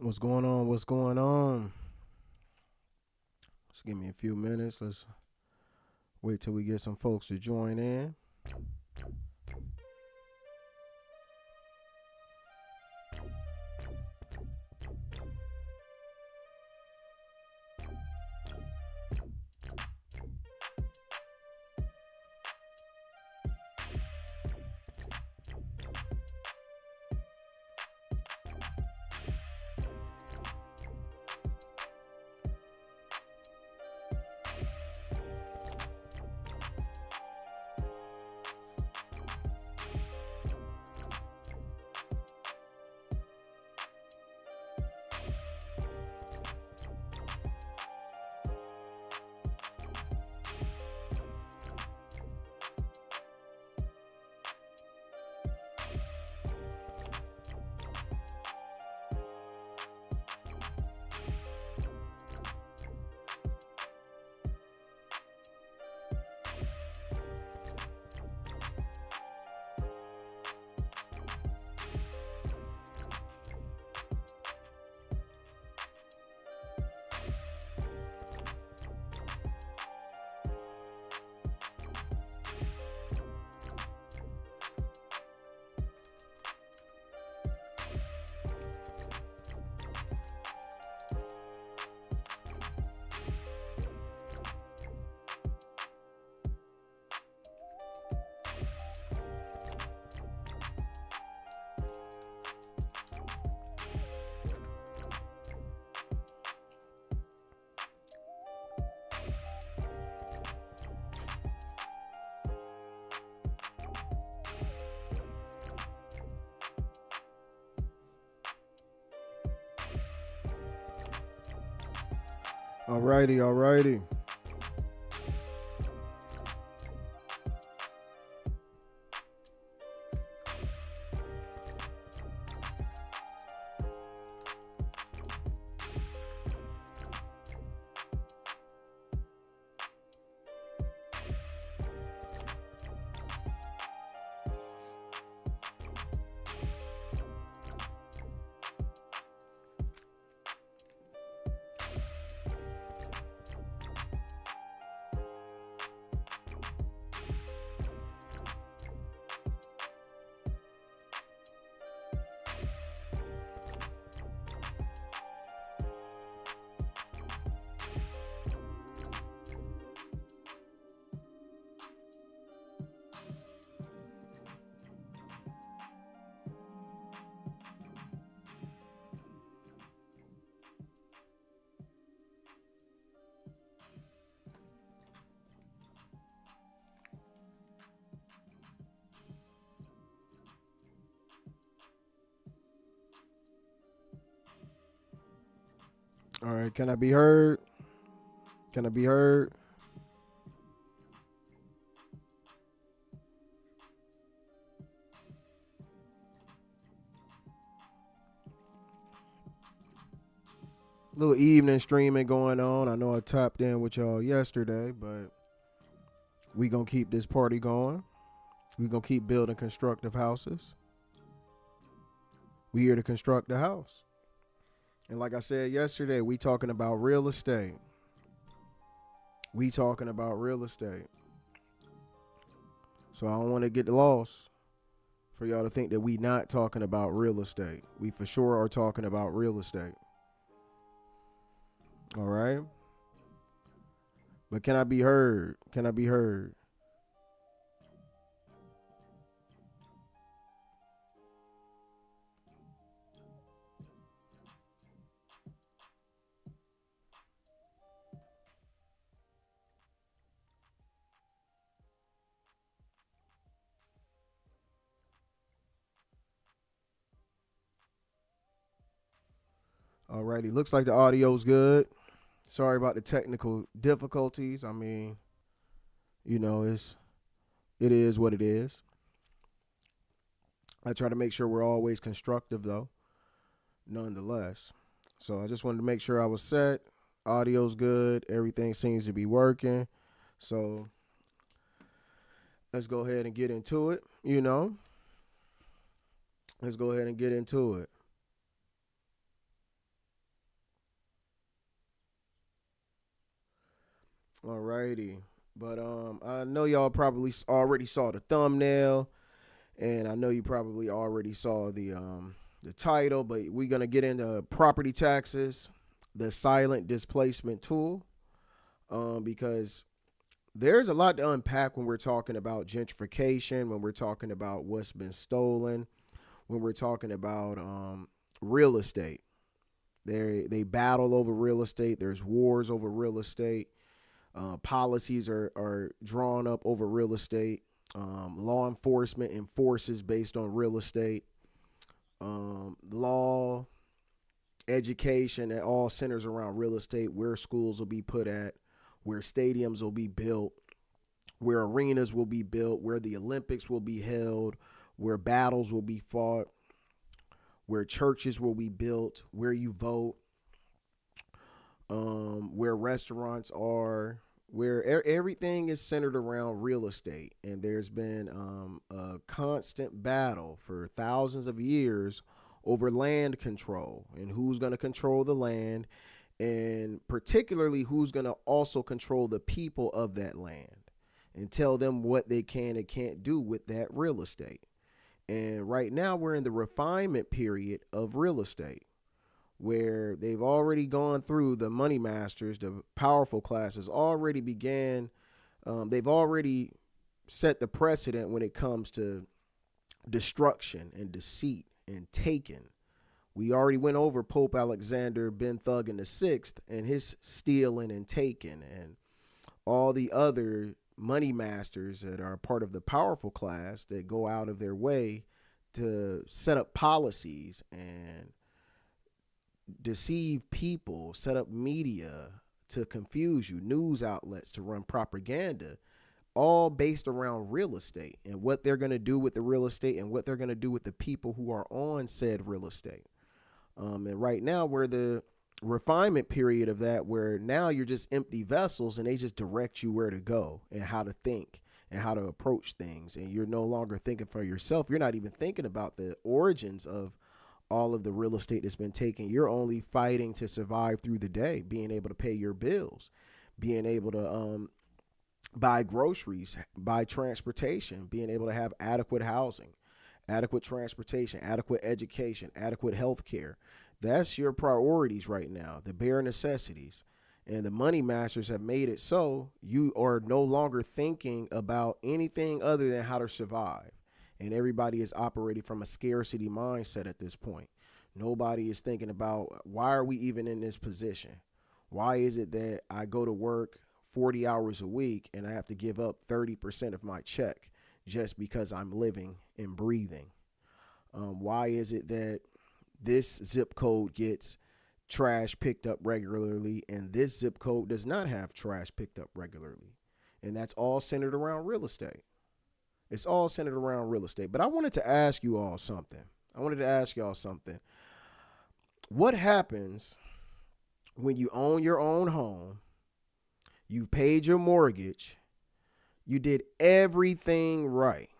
What's going on? What's going on? Just give me a few minutes. Let's wait till we get some folks to join in. Alrighty, alrighty. All right, can I be heard? Can I be heard? Little evening streaming going on. I know I tapped in with y'all yesterday, but we gonna keep this party going. We gonna keep building constructive houses. We here to construct the house. And like I said yesterday, we talking about real estate. We talking about real estate. So I don't want to get lost for y'all to think that we not talking about real estate. We for sure are talking about real estate. All right. But can I be heard? Can I be heard? Alrighty. Looks like the audio's good. Sorry about the technical difficulties. I mean, it is what it is. I try to make sure we're always constructive though, nonetheless. So I just wanted to make sure I was set. Audio's good. Everything seems to be working. So let's go ahead and get into it. Let's go ahead and get into it. Alrighty. But I know y'all probably already saw the thumbnail, and I know you probably already saw the title. But we're gonna get into property taxes, the silent displacement tool, because there's a lot to unpack when we're talking about gentrification, when we're talking about what's been stolen, when we're talking about real estate. They battle over real estate. There's wars over real estate. Policies are drawn up over real estate. Law enforcement enforces based on real estate. Law, education, it all centers around real estate, where schools will be put at, where stadiums will be built, where arenas will be built, where the Olympics will be held, where battles will be fought, where churches will be built, where you vote, where restaurants are, where everything is centered around real estate. And there's been a constant battle for thousands of years over land control and who's going to control the land, and particularly who's going to also control the people of that land and tell them what they can and can't do with that real estate. And right now we're in the refinement period of real estate, where they've already gone through the money masters, the powerful classes already began. They've already set the precedent when it comes to destruction and deceit and taking. We already went over Pope Alexander Ben Thuggin VI and his stealing and taking, and all the other money masters that are part of the powerful class that go out of their way to set up policies and deceive people, set up media to confuse you, news outlets to run propaganda, all based around real estate and what they're going to do with the real estate and what they're going to do with the people who are on said real estate. And right now we're the refinement period of that, where now you're just empty vessels and they just direct you where to go and how to think and how to approach things. And you're no longer thinking for yourself. You're not even thinking about the origins of all of the real estate that's been taken. You're only fighting to survive through the day, being able to pay your bills, being able to buy groceries, buy transportation, being able to have adequate housing, adequate transportation, adequate education, adequate health care. That's your priorities right now, the bare necessities. And the money masters have made it so you are no longer thinking about anything other than how to survive. And everybody is operating from a scarcity mindset at this point. Nobody is thinking about, why are we even in this position? Why is it that I go to work 40 hours a week and I have to give up 30% of my check just because I'm living and breathing? Why is it that this zip code gets trash picked up regularly and this zip code does not have trash picked up regularly? And that's all centered around real estate. It's all centered around real estate. But I wanted to ask you all something. What happens when you own your own home, you've paid your mortgage, you did everything right,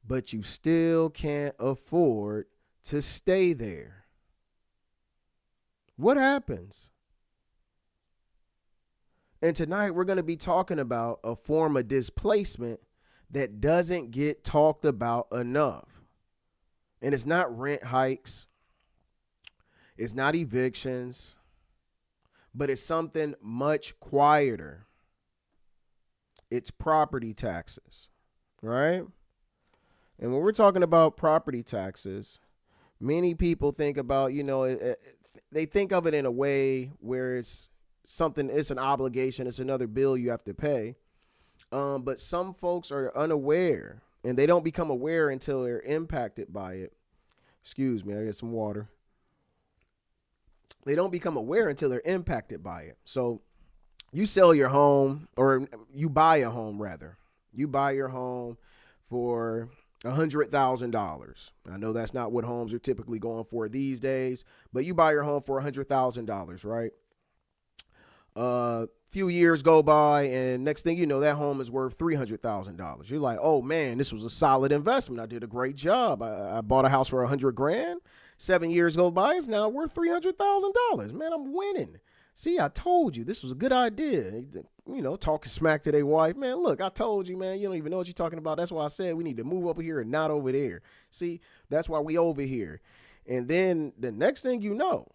but you still can't afford to stay there? What happens? And tonight we're going to be talking about a form of displacement that doesn't get talked about enough. And it's not rent hikes, it's not evictions, but it's something much quieter. It's property taxes, right? And when we're talking about property taxes, many people think about, they think of it in a way where it's something, it's an obligation, it's another bill you have to pay. But some folks are unaware, and they don't become aware until they're impacted by it. Excuse me, I get some water. They don't become aware until they're impacted by it. So you sell your home, or you buy a home rather. You buy your home for $100,000. I know that's not what homes are typically going for these days, but you buy your home for $100,000, right? Few years go by, and next thing you know, that home is worth $300,000. You're like, oh man, this was a solid investment. I did a great job. I bought a house for $100,000. 7 years go by, it's now worth $300,000. Man, I'm winning. See, I told you this was a good idea. Talking smack to their wife. Man, look, I told you, man. You don't even know what you're talking about. That's why I said we need to move over here and not over there. See, that's why we over here. And then the next thing you know,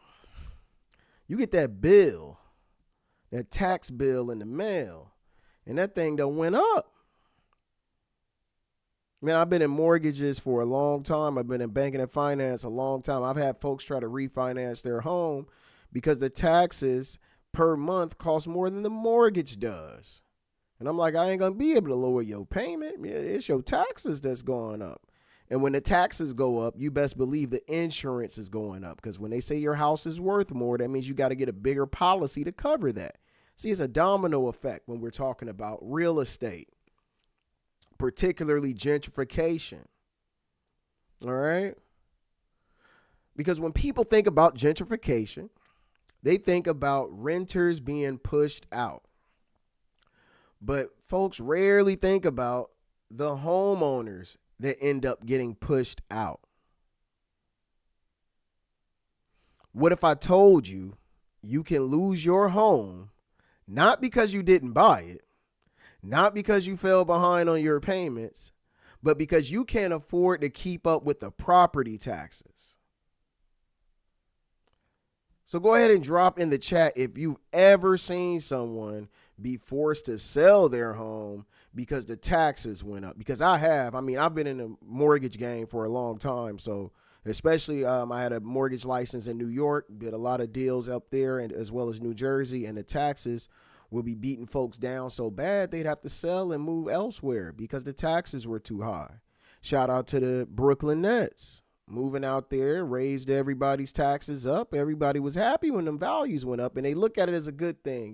you get that bill, that tax bill in the mail, and that thing done went up. Man, I've been in mortgages for a long time. I've been in banking and finance a long time. I've had folks try to refinance their home because the taxes per month cost more than the mortgage does. And I'm like, I ain't going to be able to lower your payment. It's your taxes that's going up. And when the taxes go up, you best believe the insurance is going up, because when they say your house is worth more, that means you got to get a bigger policy to cover that. See, it's a domino effect when we're talking about real estate, particularly gentrification. All right? Because when people think about gentrification, they think about renters being pushed out. But folks rarely think about the homeowners that end up getting pushed out. What if I told you you can lose your home, not because you didn't buy it, not because you fell behind on your payments, but because you can't afford to keep up with the property taxes? So go ahead and drop in the chat if you've ever seen someone be forced to sell their home because the taxes went up. Because I have. I mean, I've been in the mortgage game for a long time. So especially I had a mortgage license in New York, did a lot of deals up there, and as well as New Jersey, and the taxes will be beating folks down so bad they'd have to sell and move elsewhere because the taxes were too high. Shout out to the Brooklyn Nets. Moving out there, raised everybody's taxes up. Everybody was happy when them values went up, and they look at it as a good thing,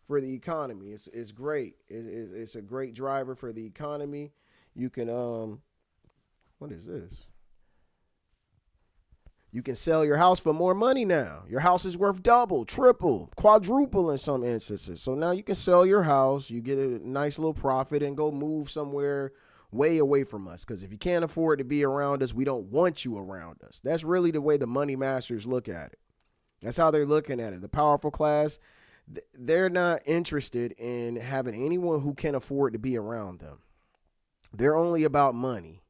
for the economy. It's great. It's a great driver for the economy. You can, what is this? You can sell your house for more money now. Your house is worth double, triple, quadruple in some instances. So now you can sell your house, you get a nice little profit, and go move somewhere way away from us. Because if you can't afford to be around us, we don't want you around us. That's really the way the money masters look at it. That's how they're looking at it. The powerful class, they're not interested in having anyone who can afford to be around them. They're only about money.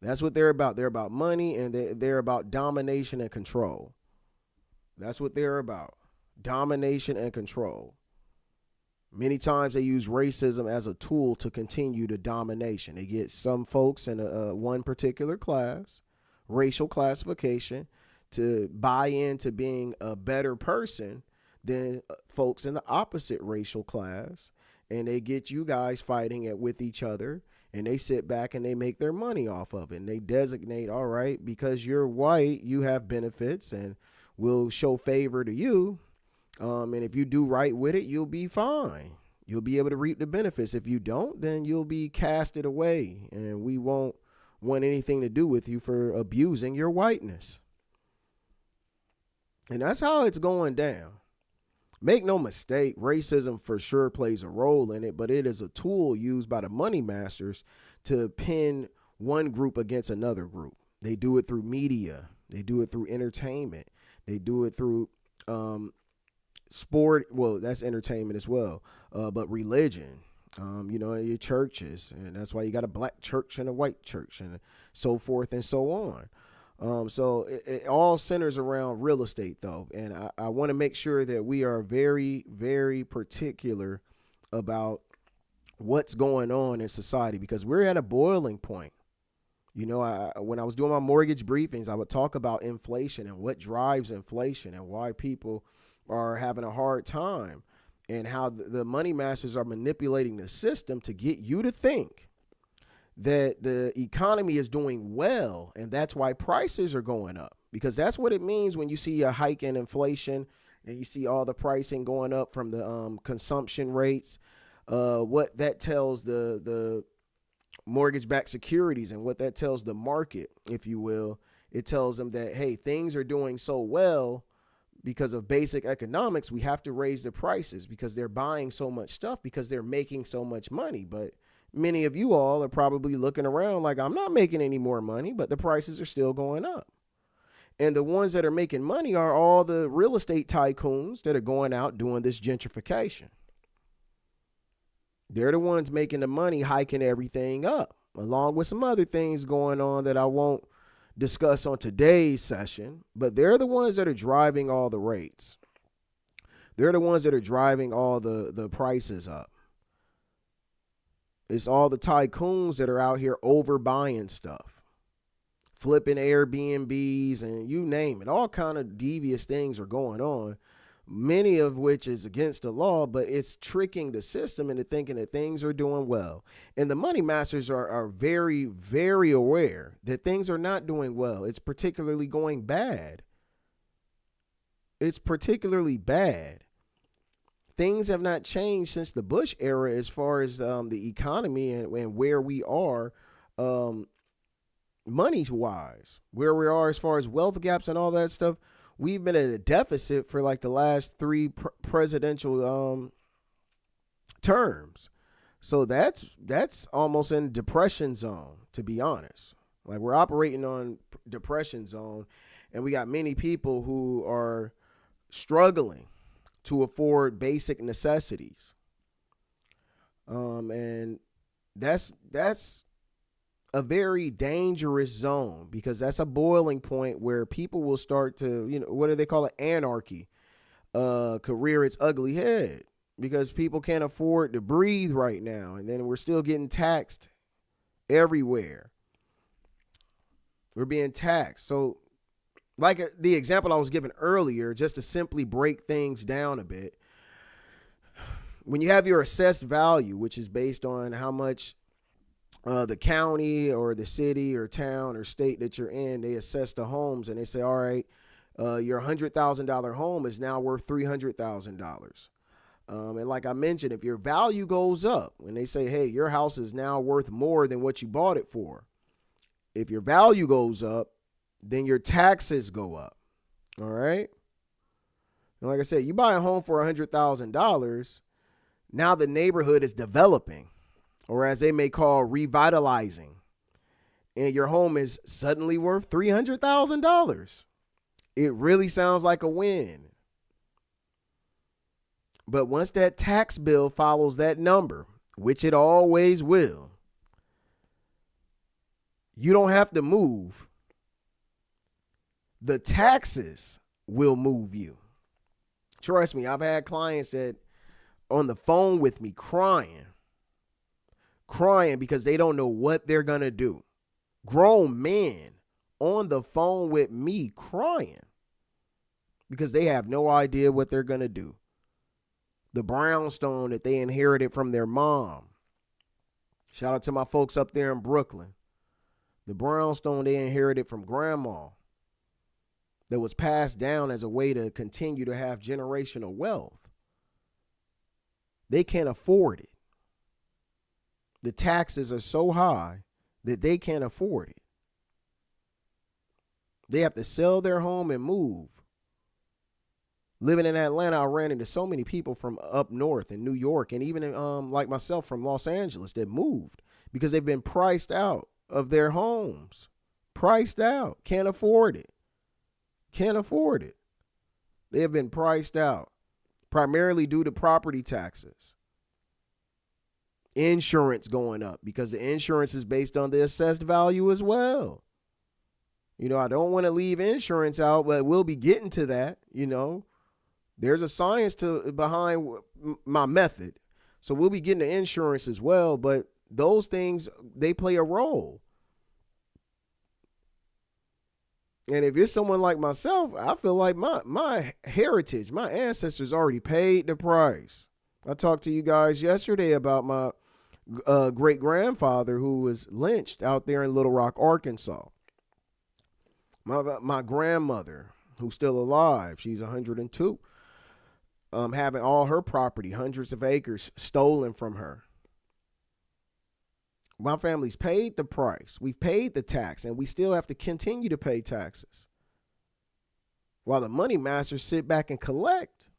That's what they're about. They're about money, and they're about domination and control. That's what they're about. Domination and control. Many times they use racism as a tool to continue the domination. They get some folks in one particular class, racial classification, to buy into being a better person than folks in the opposite racial class. And they get you guys fighting with each other, and they sit back and they make their money off of it. And they designate, all right, because you're white, you have benefits, and we'll show favor to you. And if you do right with it, you'll be fine. You'll be able to reap the benefits. If you don't, then you'll be casted away, and we won't want anything to do with you for abusing your whiteness. And that's how it's going down. Make no mistake, racism for sure plays a role in it, but it is a tool used by the money masters to pin one group against another group. They do it through media. They do it through entertainment. They do it through sport. Well, that's entertainment as well, but religion, your churches. And that's why you got a black church and a white church and so forth and so on. So it all centers around real estate, though. And I want to make sure that we are very, very particular about what's going on in society, because we're at a boiling point. When I was doing my mortgage briefings, I would talk about inflation and what drives inflation and why people are having a hard time, and how the money masters are manipulating the system to get you to think that the economy is doing well, and that's why prices are going up, because that's what it means when you see a hike in inflation and you see all the pricing going up from the consumption rates. What that tells the mortgage-backed securities, and what that tells the market, if you will, it tells them that, hey, things are doing so well because of basic economics, we have to raise the prices because they're buying so much stuff, because they're making so much money. But many of you all are probably looking around like, I'm not making any more money, but the prices are still going up. And the ones that are making money are all the real estate tycoons that are going out doing this gentrification. They're the ones making the money, hiking everything up, along with some other things going on that I won't discuss on today's session. But they're the ones that are driving all the rates. They're the ones that are driving all the prices up. It's all the tycoons that are out here overbuying stuff, flipping Airbnbs, and you name it. All kind of devious things are going on, many of which is against the law, but it's tricking the system into thinking that things are doing well. And the money masters are very, very aware that things are not doing well. It's particularly going bad. It's particularly bad. Things have not changed since the Bush era as far as the economy and where we are money-wise, where we are as far as wealth gaps and all that stuff. We've been at a deficit for like the last three presidential terms. So that's almost in depression zone, to be honest. Like, we're operating on depression zone, and we got many people who are struggling to afford basic necessities. And that's a very dangerous zone, because that's a boiling point where people will start to, what do they call it? Anarchy. Could rear its ugly head, because people can't afford to breathe right now. And then we're still getting taxed everywhere. We're being taxed. So, like the example I was given earlier, just to simply break things down a bit, when you have your assessed value, which is based on how much the county or the city or town or state that you're in, they assess the homes, and they say, all right, your $100,000 home is now worth $300,000. And like I mentioned, if your value goes up, when they say, hey, your house is now worth more than what you bought it for, if your value goes up, then your taxes go up. All right. And like I said, you buy a home for $100,000. Now the neighborhood is developing, or as they may call, revitalizing. And your home is suddenly worth $300,000. It really sounds like a win. But once that tax bill follows that number, which it always will, you don't have to move. The taxes will move you. Trust me, I've had clients that on the phone with me crying because they don't know what they're going to do. Grown men on the phone with me crying because they have no idea what they're going to do. The brownstone that they inherited from their mom. Shout out to my folks up there in Brooklyn. The brownstone they inherited from grandma, that was passed down as a way to continue to have generational wealth. They can't afford it. The taxes are so high that they can't afford it. They have to sell their home and move. Living in Atlanta, I ran into so many people from up north in New York, and even like myself from Los Angeles, that moved because they've been priced out of their homes. Priced out. Can't afford it. Can't afford it. They have been priced out, primarily due to property taxes. Insurance going up because the insurance is based on the assessed value as well. I don't want to leave insurance out, but we'll be getting to that. There's a science behind my method. So we'll be getting to insurance as well, but those things, they play a role. And if it's someone like myself, I feel like my heritage, my ancestors already paid the price. I talked to you guys yesterday about my great-grandfather who was lynched out there in Little Rock, Arkansas. My grandmother, who's still alive, she's 102, having all her property, hundreds of acres, stolen from her. My family's paid the price. We've paid the tax, and we still have to continue to pay taxes. While the money masters sit back and collect.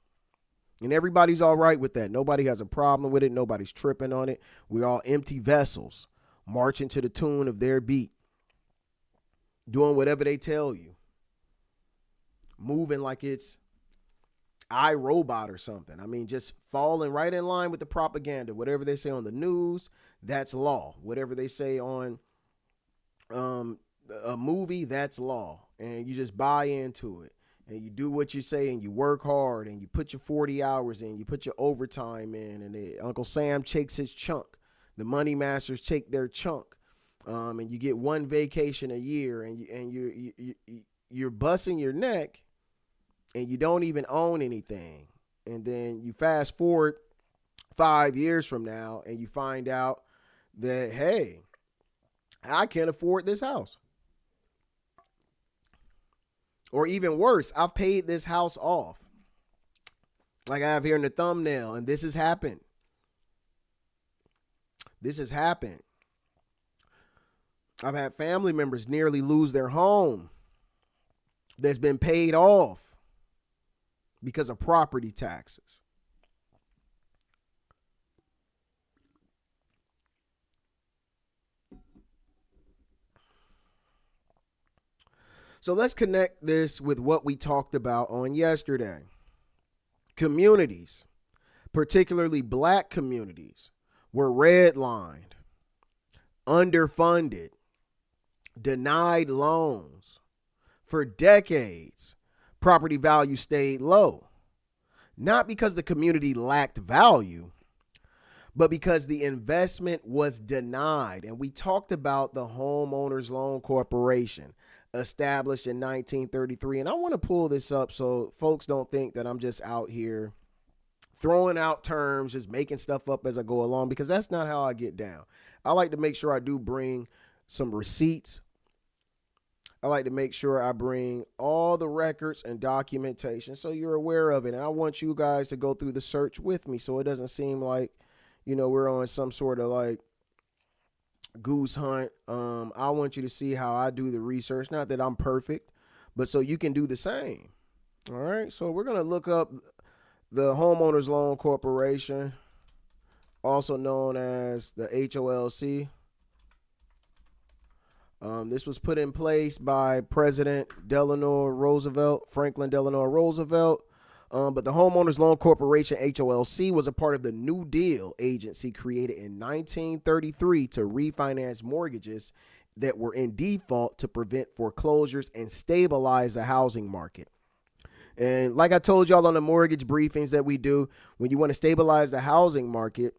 And everybody's all right with that. Nobody has a problem with it. Nobody's tripping on it. We're all empty vessels, marching to the tune of their beat, doing whatever they tell you. moving like it's iRobot or something. I mean, just falling right in line with the propaganda. Whatever they say on the news, that's law. Whatever they say on a movie, that's law. And you just buy into it. And you do what you say and you work hard and you put your 40 hours in, you put your overtime in, and Uncle Sam takes his chunk. The money masters take their chunk. And you get one vacation a year, and you're busting your neck, and you don't even own anything. And then you fast forward 5 years from now, and you find out that, hey, I can't afford this house. Or even worse, I've paid this house off. Like I have here in the thumbnail, and this has happened. This has happened. I've had family members nearly lose their home that's been paid off because of property taxes. So let's connect this with what we talked about on yesterday. Communities, particularly black communities, were redlined, underfunded, denied loans. For decades, property value stayed low, not because the community lacked value, but because the investment was denied. And we talked about the Homeowners Loan Corporation, established in 1933. And I want to pull this up so folks don't think that I'm just out here throwing out terms, just making stuff up as I go along, because that's not how I get down. I like to make sure I do bring some receipts. I like to make sure I bring all the records and documentation so you're aware of it. And I want you guys to go through the search with me so it doesn't seem like, we're on some sort of like goose hunt. I want you to see how I do the research. Not that I'm perfect, but so you can do the same. All right. So we're going to look up the Homeowners Loan Corporation, also known as the HOLC. This was put in place by President Franklin Delano Roosevelt. But the Homeowners Loan Corporation, HOLC, was a part of the New Deal agency created in 1933 to refinance mortgages that were in default to prevent foreclosures and stabilize the housing market. And like I told y'all on the mortgage briefings that we do, when you want to stabilize the housing market,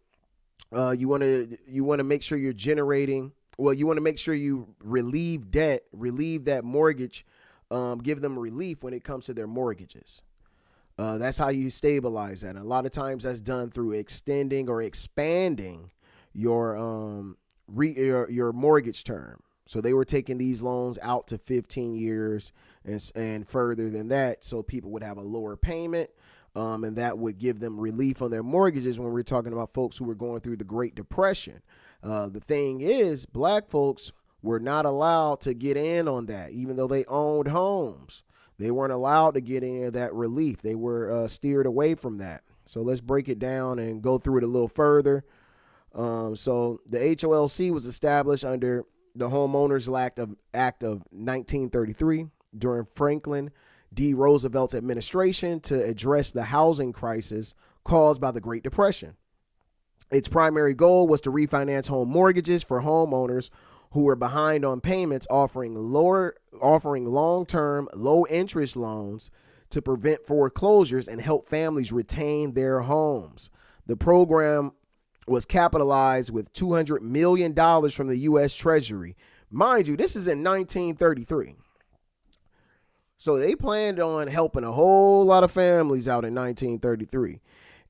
you want to make sure you're generating. Well, you want to make sure you relieve debt, relieve that mortgage, give them relief when it comes to their mortgages. That's how you stabilize that. And a lot of times that's done through extending or expanding your mortgage term. So they were taking these loans out to 15 years and further than that, so people would have a lower payment, and that would give them relief on their mortgages when we're talking about folks who were going through the Great Depression. The thing is, black folks were not allowed to get in on that, even though they owned homes. They weren't allowed to get any of that relief. They were steered away from that. So let's break it down and go through it a little further. So the HOLC was established under the Homeowners Act of 1933 during Franklin D. Roosevelt's administration to address the housing crisis caused by the Great Depression. Its primary goal was to refinance home mortgages for homeowners who were behind on payments, offering long-term, low-interest loans to prevent foreclosures and help families retain their homes. The program was capitalized with $200 million from the U.S. Treasury. Mind you, this is in 1933. So they planned on helping a whole lot of families out in 1933.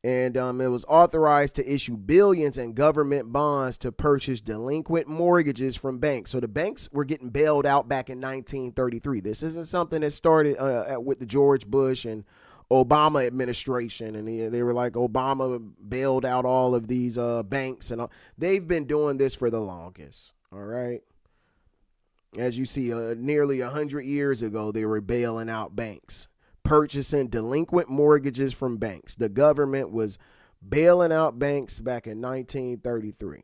And it was authorized to issue billions in government bonds to purchase delinquent mortgages from banks. So the banks were getting bailed out back in 1933. This isn't something that started with the George Bush and Obama administration. And they were like, Obama bailed out all of these banks. And they've been doing this for the longest. All right. As you see, nearly 100 years ago, they were bailing out banks, purchasing delinquent mortgages from banks. The government was bailing out banks back in 1933.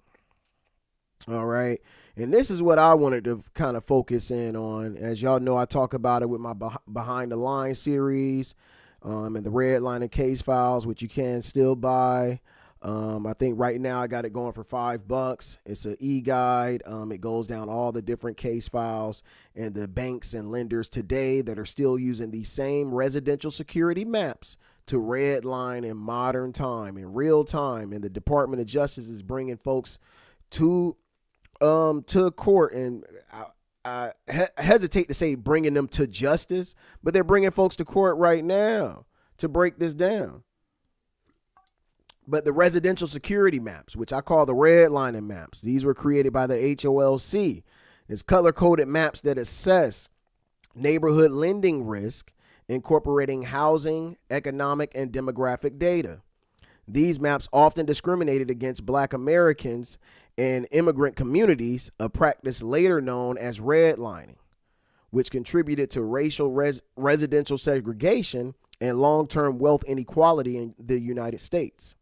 All right. And this is what I wanted to kind of focus in on. As y'all know, I talk about it with my Behind the Line series, and the Redlining case files, which you can still buy. I think right now I got it going for $5. It's an e-guide. It goes down all the different case files and the banks and lenders today that are still using these same residential security maps to redline in modern time, in real time. And the Department of Justice is bringing folks to court, and I hesitate to say bringing them to justice, but they're bringing folks to court right now to break this down. But the residential security maps, which I call the redlining maps, these were created by the HOLC. It's color-coded maps that assess neighborhood lending risk, incorporating housing, economic, and demographic data. These maps often discriminated against Black Americans and immigrant communities, a practice later known as redlining, which contributed to racial residential segregation and long-term wealth inequality in the United States.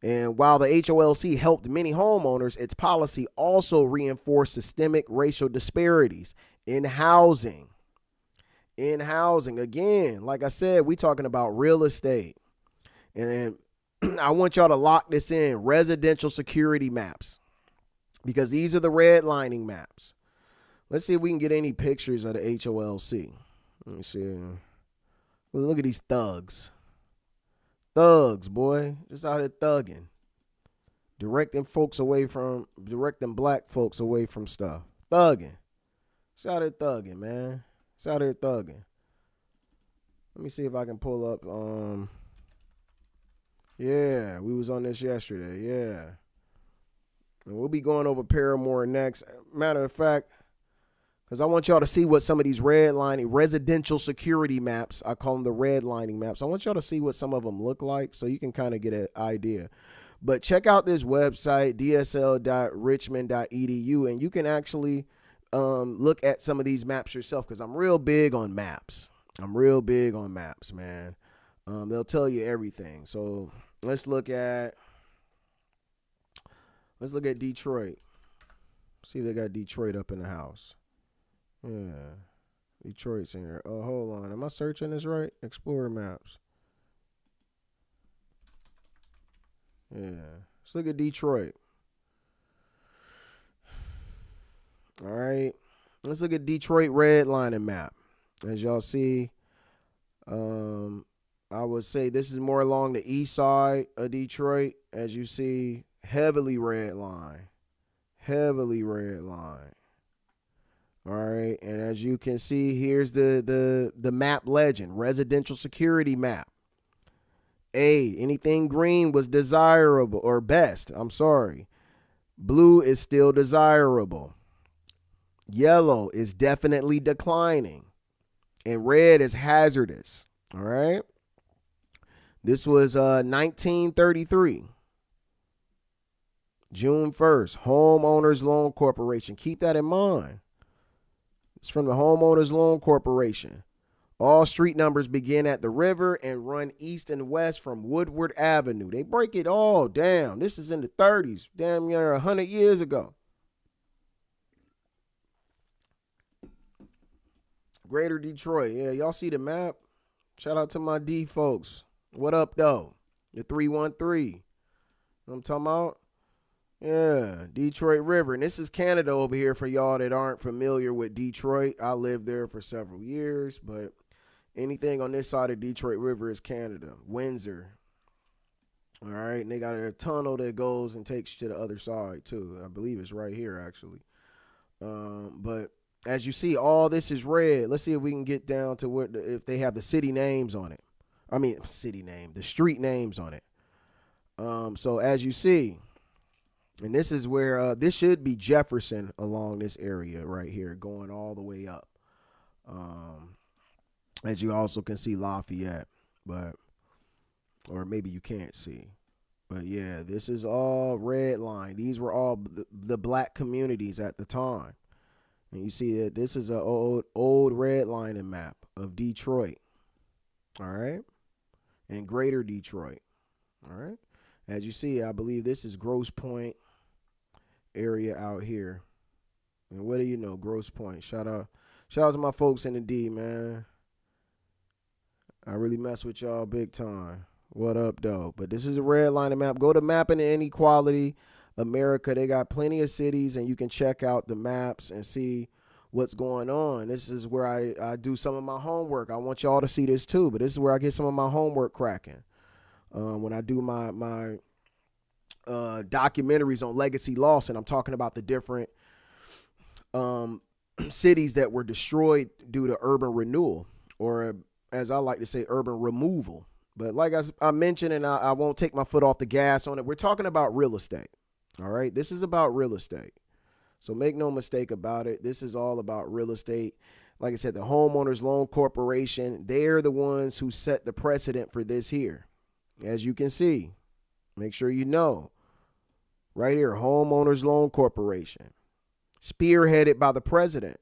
And while the HOLC helped many homeowners, its policy also reinforced systemic racial disparities in housing. In housing, again, like I said, we talking about real estate. And I want y'all to lock this in, residential security maps, because these are the redlining maps. Let's see if we can get any pictures of the HOLC. Let me see. Look at these thugs. Thugs, boy. Just out here thugging. Directing black folks away from stuff. Thugging. It's out here thugging, man. It's out here thugging. Let me see if I can pull up. Yeah, we was on this yesterday. Yeah. And we'll be going over Paramore next. Matter of fact, because I want y'all to see what some of these redlining residential security maps, I call them the redlining maps. I want y'all to see what some of them look like so you can kind of get an idea. But check out this website, dsl.richmond.edu, and you can actually look at some of these maps yourself, because I'm real big on maps. I'm real big on maps, man. They'll tell you everything. So let's look at Detroit. See if they got Detroit up in the house. Yeah, Detroit's in here. Oh, hold on. Am I searching this right? Explorer maps. Yeah. Let's look at Detroit. All right. Let's look at Detroit redlining map. As y'all see, I would say this is more along the east side of Detroit. As you see, heavily redline. Heavily redline. All right, and as you can see, here's the map legend, residential security map. A, anything green was desirable, or best, I'm sorry. Blue is still desirable. Yellow is definitely declining. And red is hazardous, all right? This was 1933. June 1st, Homeowners Loan Corporation. Keep that in mind. It's from the Homeowners Loan Corporation. All street numbers begin at the river and run east and west from Woodward Avenue. They break it all down. This is in the 30s, damn near 100 years ago. Greater Detroit. Yeah, y'all see the map? Shout out to my D folks. What up, though? The 313. You know what I'm talking about? Yeah, Detroit River. And this is Canada over here for y'all that aren't familiar with Detroit. I lived there for several years, but anything on this side of Detroit River is Canada. Windsor. All right, and they got a tunnel that goes and takes you to the other side, too. I believe it's right here, actually. But as you see, all this is red. Let's see if we can get down to what if they have the city names on it. I mean, the street names on it. So as you see, and this is where this should be Jefferson along this area right here, going all the way up. As you also can see Lafayette, or maybe you can't see. But yeah, this is all red line. These were all the black communities at the time. And you see that this is an old redlining map of Detroit. All right. And Greater Detroit. All right. As you see, I believe this is Grosse Pointe area out here. And what do you know? Gross Point. Shout out to my folks in the D, man. I really mess with y'all big time. What up, though? But this is a redlining map. Go to Mapping and Inequality America. They got plenty of cities, and you can check out the maps and see what's going on. This is where I do some of my homework. I want y'all to see this too, but this is where I get some of my homework cracking. When I do my documentaries on legacy loss, and I'm talking about the different cities that were destroyed due to urban renewal, or as I like to say, urban removal. But like I mentioned, and I won't take my foot off the gas on it, we're talking about real estate. All right. This is about real estate. So make no mistake about it. This is all about real estate. Like I said, the Homeowners Loan Corporation, they're the ones who set the precedent for this here. As you can see, make sure you know. Right here, Homeowners Loan Corporation, spearheaded by the president.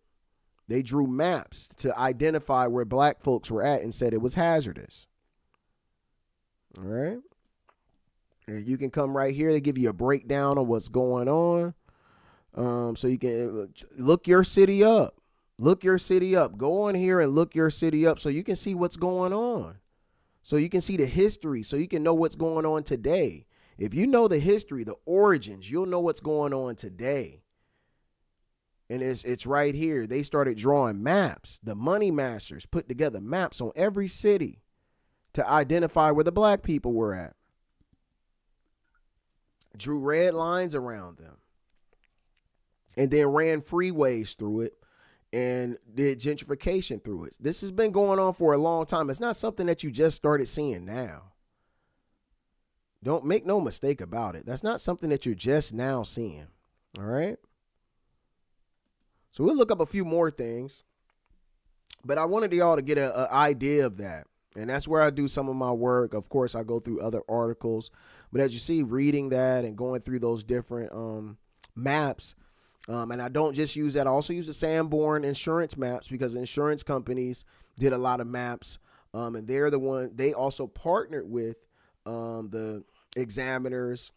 They drew maps to identify where black folks were at and said it was hazardous. All right. And you can come right here. They give you a breakdown of what's going on. So you can look your city up. Look your city up. Go on here and look your city up so you can see what's going on. So you can see the history, so you can know what's going on today. If you know the history, the origins, you'll know what's going on today. And it's right here. They started drawing maps. The money masters put together maps on every city to identify where the black people were at. Drew red lines around them. And then ran freeways through it and did gentrification through it. This has been going on for a long time. It's not something that you just started seeing now. Don't make no mistake about it. That's not something that you're just now seeing. All right. So we'll look up a few more things, but I wanted y'all to get an idea of that. And that's where I do some of my work. Of course, I go through other articles, but as you see, reading that and going through those different maps, and I don't just use that. I also use the Sanborn insurance maps because insurance companies did a lot of maps, and they're the one. They also partnered with the examiners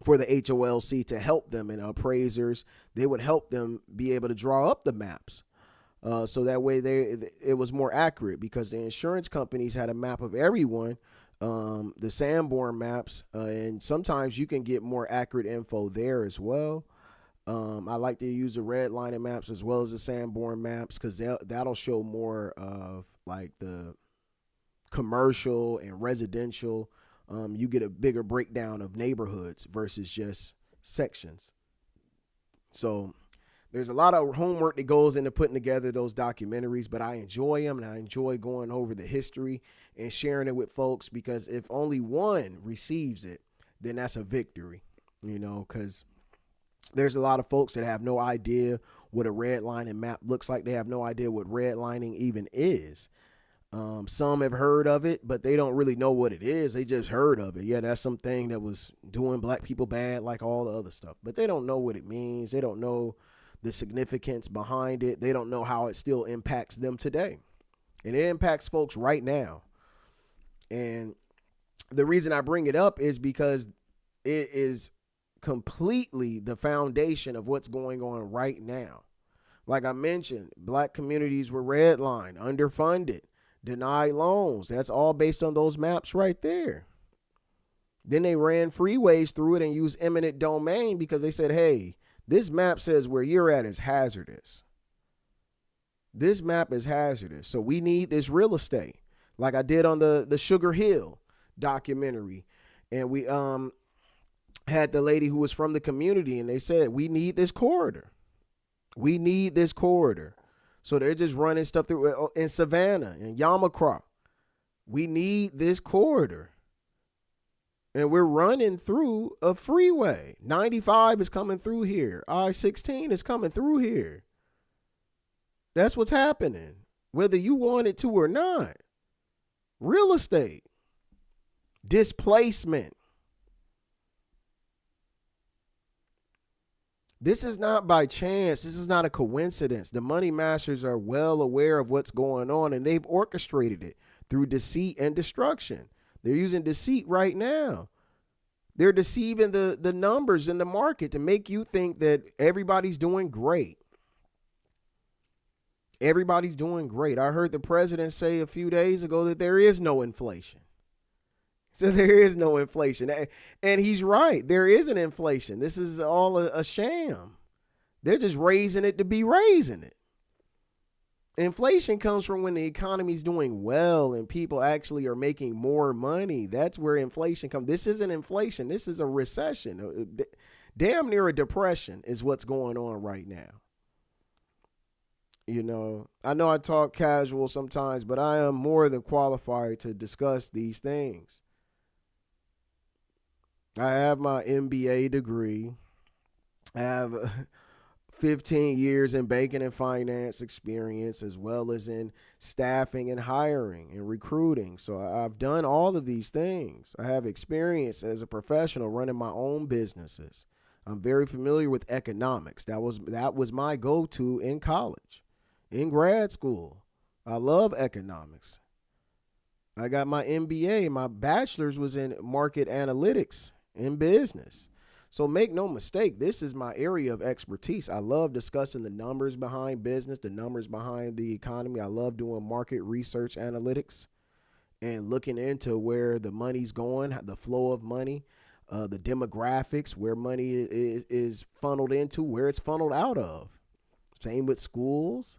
for the HOLC to help them, and appraisers. They would help them be able to draw up the maps. So that way it was more accurate because the insurance companies had a map of everyone, the Sanborn maps, and sometimes you can get more accurate info there as well. I like to use the redlining maps as well as the Sanborn maps because that'll show more of like the commercial and residential. You get a bigger breakdown of neighborhoods versus just sections. So there's a lot of homework that goes into putting together those documentaries, but I enjoy them and I enjoy going over the history and sharing it with folks because if only one receives it, then that's a victory, because there's a lot of folks that have no idea what a redlining map looks like. They have no idea what redlining even is. Some have heard of it, but they don't really know what it is. They just heard of it. Yeah, that's something that was doing black people bad like all the other stuff, but they don't know what it means. They don't know the significance behind it. They don't know how it still impacts them today. And it impacts folks right now. And the reason I bring it up is because it is completely the foundation of what's going on right now. Like I mentioned, black communities were redlined, underfunded, denied loans. That's all based on those maps right there. Then they ran freeways through it and used eminent domain because they said, hey, this map says where you're at is hazardous. This map is hazardous. So we need this real estate. Like I did on the Sugar Hill documentary. And we had the lady who was from the community and they said, we need this corridor. We need this corridor. So they're just running stuff through in Savannah and Yamacraw. We need this corridor. And we're running through a freeway. 95 is coming through here. I-16 is coming through here. That's what's happening, whether you want it to or not. Real estate. Displacement. This is not by chance. This is not a coincidence. The money masters are well aware of what's going on, and they've orchestrated it through deceit and destruction. They're using deceit right now. They're deceiving the numbers in the market to make you think that everybody's doing great. Everybody's doing great. I heard the president say a few days ago that there is no inflation. So there is no inflation. And he's right. There is an inflation. This is all a sham. They're just raising it to be raising it. Inflation comes from when the economy's doing well and people actually are making more money. That's where inflation comes. This isn't inflation. This is a recession. Damn near a depression is what's going on right now. I know I talk casual sometimes, but I am more than qualified to discuss these things. I have my MBA degree. I have 15 years in banking and finance experience, as well as in staffing and hiring and recruiting. So I've done all of these things. I have experience as a professional running my own businesses. I'm very familiar with economics. That was my go-to in college, in grad school. I love economics. I got my MBA. My bachelor's was in market analytics in business. So make no mistake, this is my area of expertise. I love discussing the numbers behind business, the numbers behind the economy. I love doing market research analytics and looking into where the money's going, the flow of money, the demographics, where money is funneled into, where it's funneled out of. Same with schools,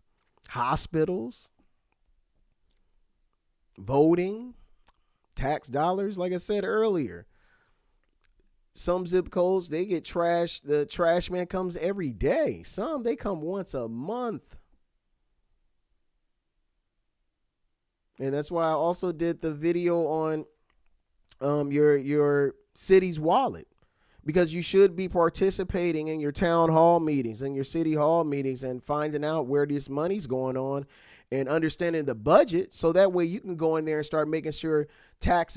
hospitals, voting, tax dollars, like I said earlier. Some zip codes, they get trashed. The trash man comes every day. Some, they come once a month. And that's why I also did the video on your city's wallet, because you should be participating in your town hall meetings and your city hall meetings and finding out where this money's going on and understanding the budget, so that way you can go in there and start making sure tax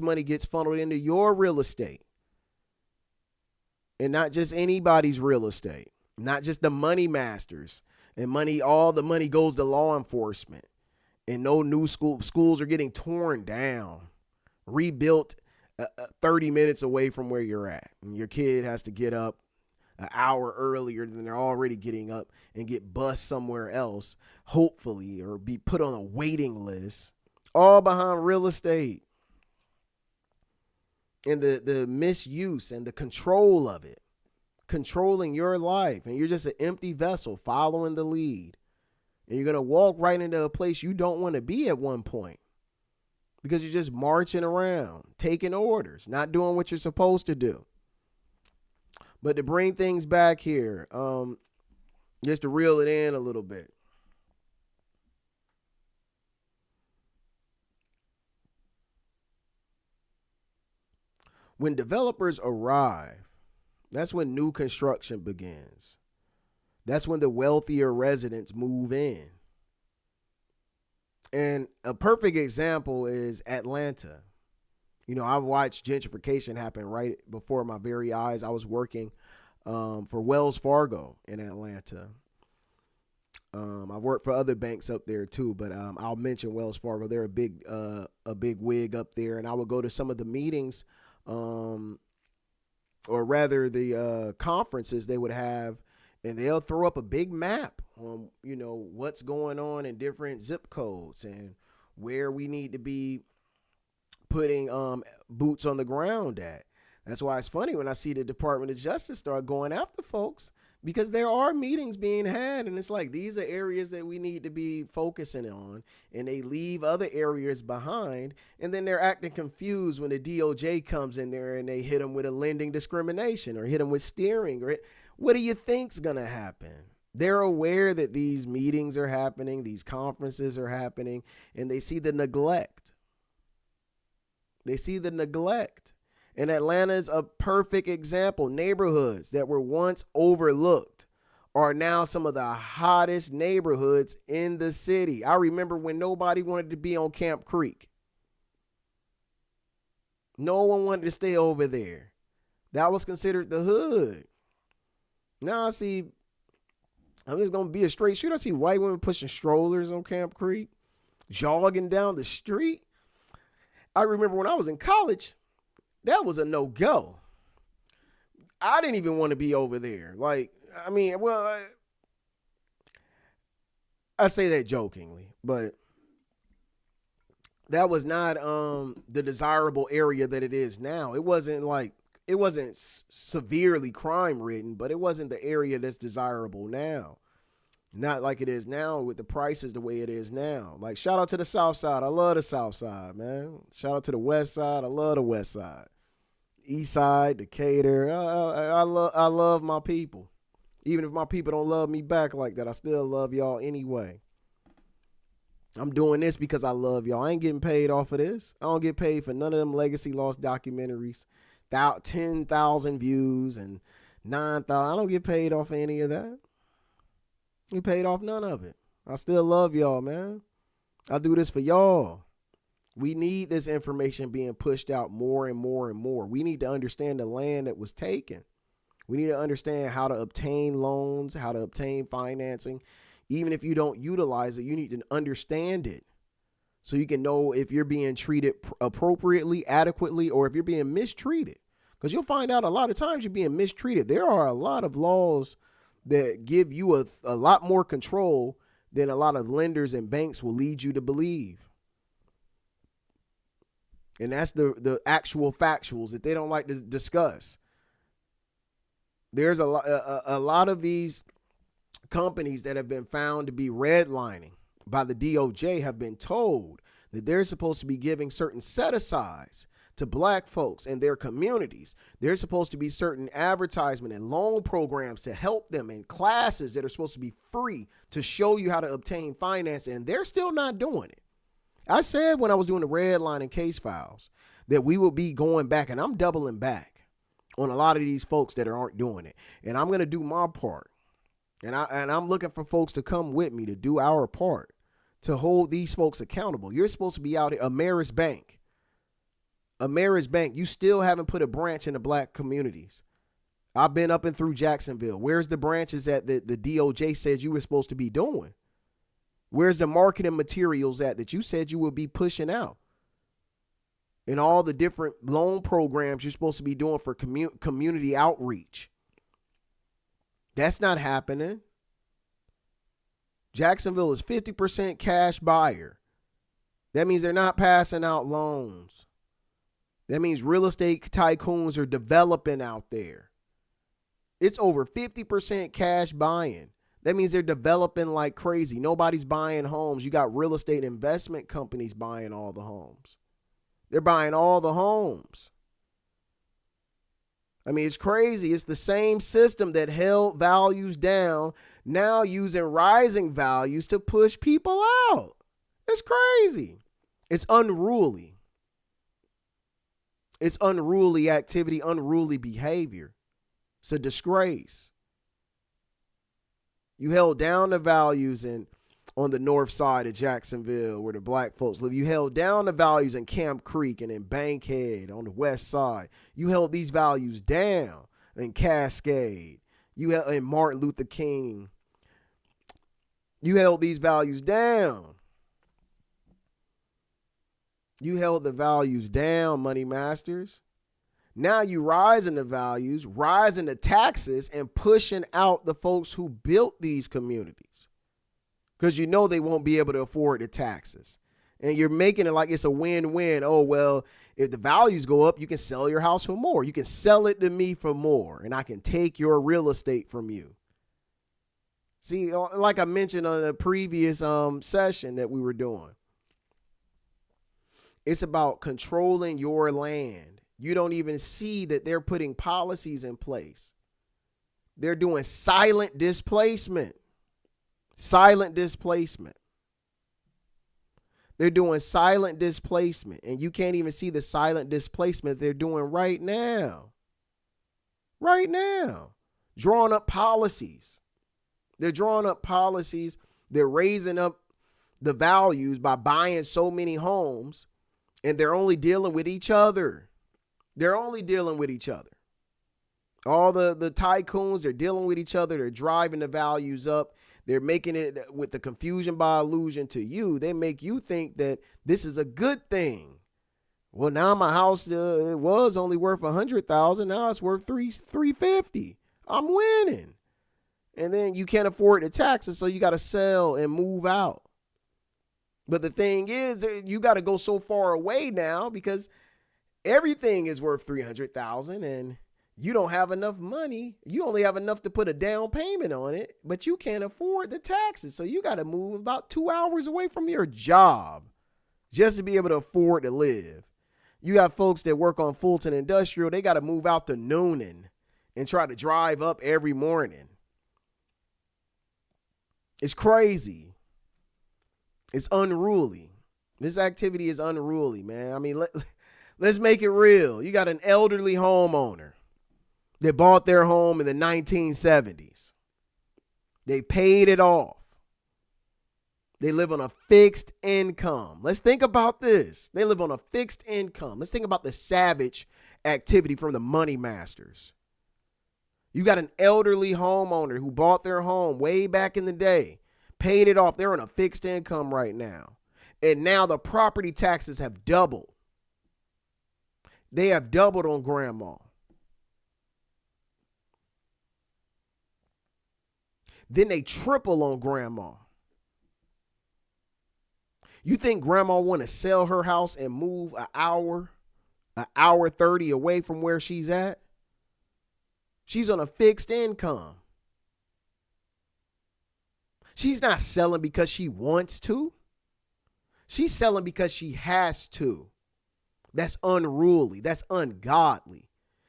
money gets funneled into your real estate, and not just anybody's real estate, not just the money masters and all the money goes to law enforcement, and no new schools are getting torn down, rebuilt 30 minutes away from where you're at, and your kid has to get up an hour earlier than they're already getting up and get bused somewhere else, hopefully, or be put on a waiting list, all behind real estate and the misuse and the control of it, controlling your life. And you're just an empty vessel following the lead. And you're going to walk right into a place you don't want to be at one point, because you're just marching around, taking orders, not doing what you're supposed to do. But to bring things back here, just to reel it in a little bit. When developers arrive, that's when new construction begins. That's when the wealthier residents move in. And a perfect example is Atlanta. I've watched gentrification happen right before my very eyes. I was working for Wells Fargo in Atlanta. I've worked for other banks up there too, but I'll mention Wells Fargo. They're a big wig up there, and I would go to some of the meetings, or rather the conferences they would have, and they'll throw up a big map on what's going on in different zip codes and where we need to be putting boots on the ground at. That's why it's funny when I see the Department of Justice start going after folks, because there are meetings being had, and it's like, these are areas that we need to be focusing on, and they leave other areas behind, and then they're acting confused when the DOJ comes in there and they hit them with a lending discrimination or hit them with steering. What do you think's gonna happen? They're aware that these meetings are happening, these conferences are happening, and they see the neglect. And Atlanta is a perfect example. Neighborhoods that were once overlooked are now some of the hottest neighborhoods in the city. I remember when nobody wanted to be on Camp Creek. No one wanted to stay over there. That was considered the hood. Now I see, I'm just going to be a straight shooter. I see white women pushing strollers on Camp Creek, jogging down the street. I remember when I was in college, that was a no-go. I didn't even want to be over there. I say that jokingly, but that was not the desirable area that it is now. It wasn't severely crime ridden, but it wasn't the area that's desirable now. Not like it is now with the prices the way it is now. Like, shout out to the South Side. I love the South Side, man. Shout out to the West Side. I love the West Side. East Side, Decatur. I love my people. Even if my people don't love me back like that, I still love y'all anyway. I'm doing this because I love y'all. I ain't getting paid off of this. I don't get paid for none of them Legacy Lost documentaries. 10,000 views and 9,000. I don't get paid off of any of that. I get paid off none of it. I still love y'all, man. I do this for y'all. We need this information being pushed out more and more and more. We need to understand the land that was taken. We need to understand how to obtain loans, how to obtain financing. Even if you don't utilize it, you need to understand it so you can know if you're being treated appropriately, adequately, or if you're being mistreated. Because you'll find out a lot of times you're being mistreated. There are a lot of laws that give you a lot more control than a lot of lenders and banks will lead you to believe. And that's the actual factuals that they don't like to discuss. There's a lot of these companies that have been found to be redlining by the DOJ have been told that they're supposed to be giving certain set-asides to black folks and their communities. There's supposed to be certain advertisement and loan programs to help them in classes that are supposed to be free to show you how to obtain finance, and they're still not doing it. I said when I was doing the redlining case files that we will be going back, and I'm doubling back on a lot of these folks that aren't doing it. And I'm going to do my part. And I'm looking for folks to come with me to do our part to hold these folks accountable. You're supposed to be out here. Ameris Bank, you still haven't put a branch in the black communities. I've been up and through Jacksonville. Where's the branches that the DOJ says you were supposed to be doing? Where's the marketing materials that you said you would be pushing out? And all the different loan programs you're supposed to be doing for community outreach. That's not happening. Jacksonville is 50% cash buyer. That means they're not passing out loans. That means real estate tycoons are developing out there. It's over 50% cash buying. That means they're developing like crazy. Nobody's buying homes. You got real estate investment companies buying all the homes. They're buying all the homes. I mean, it's crazy. It's the same system that held values down, now using rising values to push people out. It's crazy. It's unruly. It's unruly activity, unruly behavior. It's a disgrace. You held down the values on the north side of Jacksonville where the black folks live. You held down the values in Camp Creek and in Bankhead on the west side. You held these values down in Cascade. You held in Martin Luther King. You held these values down. You held the values down, money masters. Now you rising the values, rising the taxes, and pushing out the folks who built these communities. Because you know they won't be able to afford the taxes. And you're making it like it's a win-win. Oh, well, if the values go up, you can sell your house for more. You can sell it to me for more, and I can take your real estate from you. See, like I mentioned on the previous session that we were doing, it's about controlling your land. You don't even see that they're putting policies in place. They're doing silent displacement. Silent displacement. They're doing silent displacement, and you can't even see the silent displacement they're doing right now. Right now. Drawing up policies. They're drawing up policies. They're raising up the values by buying so many homes, and they're only dealing with each other. They're only dealing with each other. All the tycoons, they're dealing with each other. They're driving the values up. They're making it with the confusion by illusion to you. They make you think that this is a good thing. Well, now my house it was only worth $100,000. Now it's worth $350. I'm winning. And then you can't afford the taxes, so you got to sell and move out. But the thing is, you got to go so far away now because everything is worth $300,000 and you don't have enough money. You only have enough to put a down payment on it, but you can't afford the taxes. So you got to move about 2 hours away from your job just to be able to afford to live. You got folks that work on Fulton Industrial. They got to move out to Noonan and try to drive up every morning. It's crazy. It's unruly. This activity is unruly, man. I mean, let's make it real. You got an elderly homeowner that bought their home in the 1970s. They paid it off. They live on a fixed income. Let's think about this. They live on a fixed income. Let's think about the savage activity from the money masters. You got an elderly homeowner who bought their home way back in the day, paid it off. They're on a fixed income right now. And now the property taxes have doubled. They have doubled on grandma. Then they triple on grandma. You think grandma want to sell her house and move an hour 30 away from where she's at? She's on a fixed income. She's not selling because she wants to. She's selling because she has to. That's unruly. That's ungodly.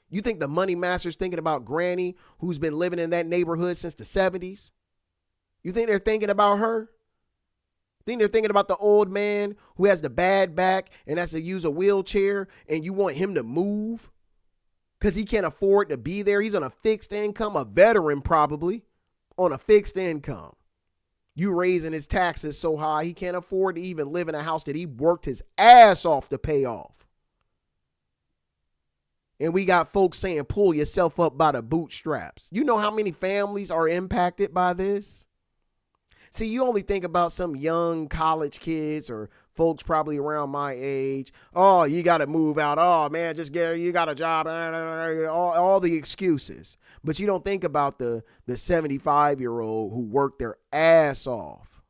You think the money master's thinking about Granny, who's been living in that neighborhood since the 70s? You think they're thinking about her? Think they're thinking about the old man who has the bad back and has to use a wheelchair, and you want him to move because he can't afford to be there? He's on a fixed income, a veteran probably, on a fixed income. You raising his taxes so high he can't afford to even live in a house that he worked his ass off to pay off. And we got folks saying, pull yourself up by the bootstraps. You know how many families are impacted by this? See, you only think about some young college kids or folks probably around my age. Oh, you got to move out. Oh, man, you got a job. All the excuses. But you don't think about the 75-year-old who worked their ass off,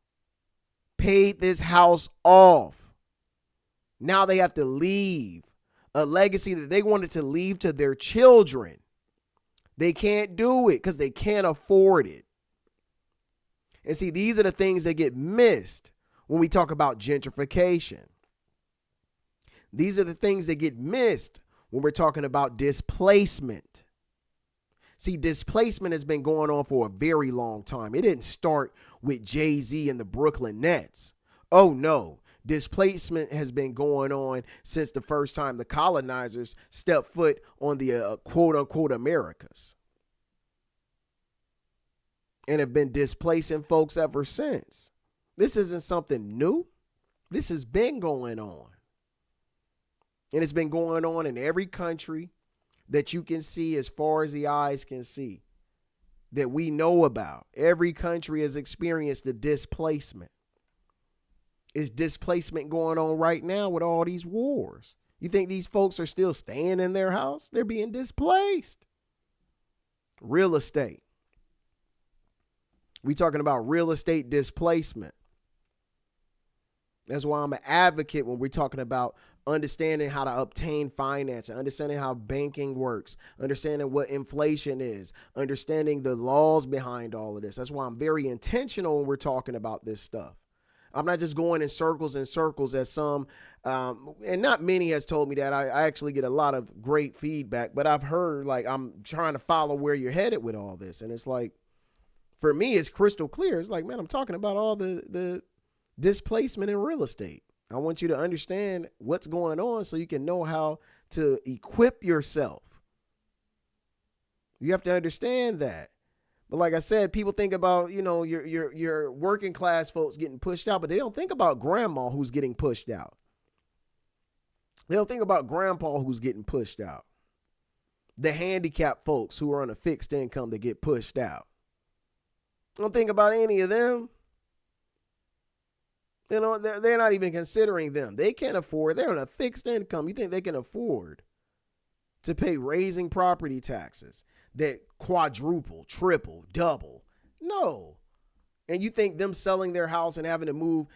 paid this house off. Now they have to leave a legacy that they wanted to leave to their children. They can't do it because they can't afford it. And see, these are the things that get missed when we talk about gentrification. These are the things that get missed when we're talking about displacement. See, displacement has been going on for a very long time. It didn't start with Jay-Z and the Brooklyn Nets. Oh, no. Displacement has been going on since the first time the colonizers stepped foot on the quote-unquote Americas, and have been displacing folks ever since. This isn't something new. This has been going on. And it's been going on in every country that you can see as far as the eyes can see, that we know about. Every country has experienced the displacement. Is displacement going on right now with all these wars? You think these folks are still staying in their house? They're being displaced. Real estate. We talking about real estate displacement. That's why I'm an advocate when we're talking about understanding how to obtain finance, understanding how banking works, understanding what inflation is, understanding the laws behind all of this. That's why I'm very intentional when we're talking about this stuff. I'm not just going in circles and circles as some, and not many has told me that. I actually get a lot of great feedback, but I've heard like I'm trying to follow where you're headed with all this. And it's like, for me, it's crystal clear. It's like, man, I'm talking about all the displacement in real estate. I want you to understand what's going on so you can know how to equip yourself. You have to understand that. But like I said, people think about, your working class folks getting pushed out, but they don't think about grandma who's getting pushed out. They don't think about grandpa who's getting pushed out. The handicapped folks who are on a fixed income that get pushed out. Don't think about any of them. They're not even considering them. They can't afford. They're on a fixed income. You think they can afford to pay raising property taxes that quadruple, triple, double No. And you think them selling their house and having to move,